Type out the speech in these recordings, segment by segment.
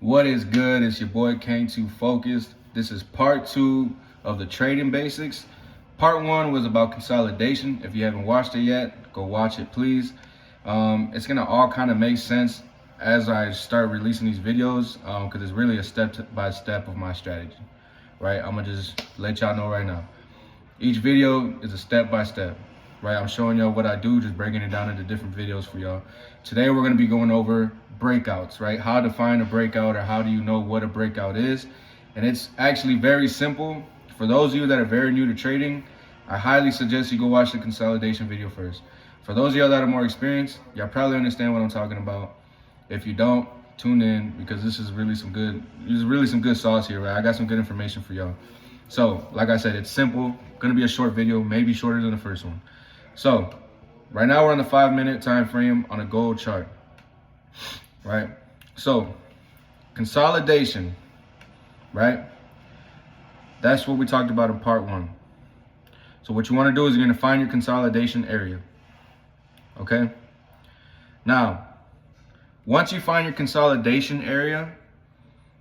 What is good? It's your boy K2 Focused. This is part 2 of the trading basics. Part 1 was about consolidation. If you haven't watched it yet, go watch it, please. It's gonna all kind of make sense as I start releasing these videos, because it's really a step by step of my strategy, right? I'm gonna just let y'all know right now. Each video is a step by step, right? I'm showing y'all what I do, just breaking it down into different videos for y'all. Today we're gonna be going over breakouts, right? How to find a breakout, or how do you know what a breakout is? And it's actually very simple. For those of you that are very new to trading, I highly suggest you go watch the consolidation video first. For those of y'all that are more experienced, y'all probably understand what I'm talking about. If you don't, tune in, because this is really some good sauce here, right? I got some good information for y'all. So, like I said, it's simple. Gonna be a short video, maybe shorter than the first one. So, right now we're on the 5-minute time frame on a gold chart, right? So, consolidation, right? That's what we talked about in part 1. So what you want to do is you're going to find your consolidation area, okay? Now, once you find your consolidation area,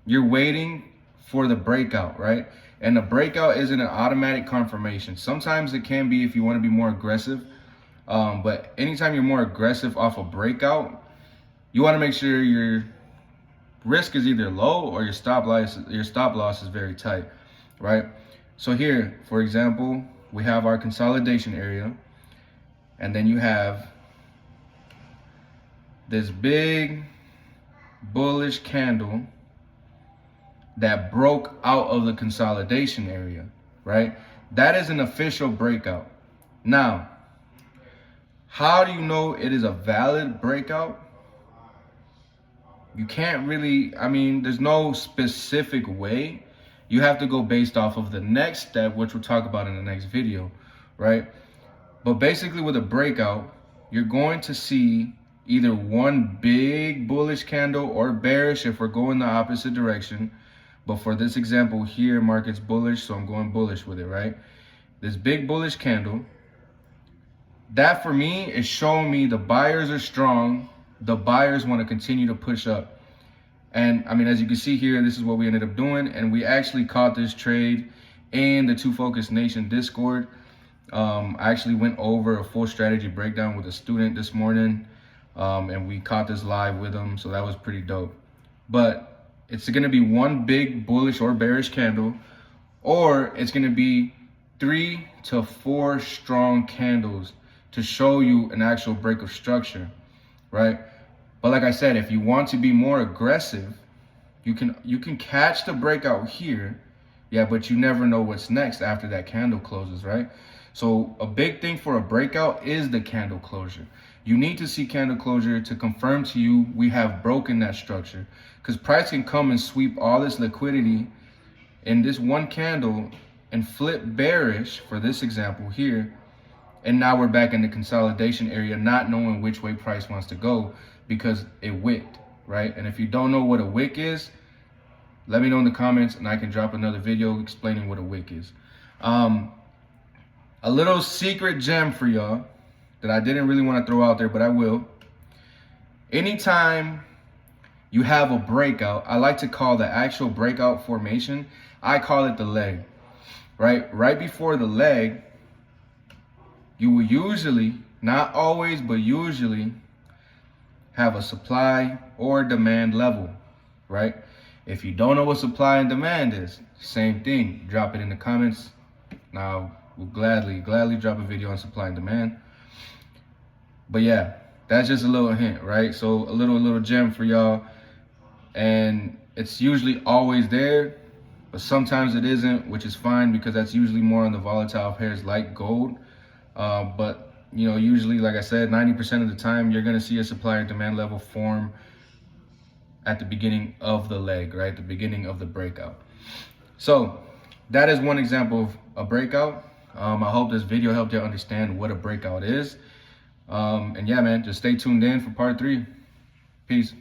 you're waiting for the breakout, right? And the breakout isn't an automatic confirmation. Sometimes it can be if you want to be more aggressive, but anytime you're more aggressive off a breakout, you want to make sure your risk is either low or your stop loss is very tight, right? So here, for example, we have our consolidation area, and then you have this big bullish candle that broke out of the consolidation area, right? That is an official breakout. Now, how do you know it is a valid breakout? You can't really, there's no specific way. You have to go based off of the next step, which we'll talk about in the next video, right? But basically with a breakout, you're going to see either one big bullish candle or bearish if we're going the opposite direction. But for this example here, market's bullish, so I'm going bullish with it, right? This big bullish candle, that for me is showing me the buyers are strong. The buyers want to continue to push up. And as you can see here, this is what we ended up doing. And we actually caught this trade in the 2 Focus Nation Discord. I actually went over a full strategy breakdown with a student this morning. And we caught this live with him. So that was pretty dope. But it's going to be one big bullish or bearish candle, or it's going to be 3 to 4 strong candles to show you an actual break of structure, right? But like I said, if you want to be more aggressive, you can catch the breakout here, yeah, but you never know what's next after that candle closes, right? So a big thing for a breakout is the candle closure. You need to see candle closure to confirm to you we have broken that structure, because price can come and sweep all this liquidity in this one candle and flip bearish for this example here. And now we're back in the consolidation area, not knowing which way price wants to go because it wicked, right? And if you don't know what a wick is, let me know in the comments and I can drop another video explaining what a wick is. A little secret gem for y'all that I didn't really want to throw out there, but I will. Anytime you have a breakout, I like to call the actual breakout formation, I call it the leg, right? Right before the leg, you will usually, not always, but usually have a supply or demand level, right? If you don't know what supply and demand is, same thing, drop it in the comments. Now, we'll gladly drop a video on supply and demand. But yeah, that's just a little hint, right? So a little gem for y'all. And it's usually always there, but sometimes it isn't, which is fine because that's usually more on the volatile pairs like gold. But usually, like I said, 90% of the time, you're going to see a supply or demand level form at the beginning of the leg, right? The beginning of the breakout. So that is one example of a breakout. I hope this video helped you understand what a breakout is. And yeah, man, just stay tuned in for part 3. Peace.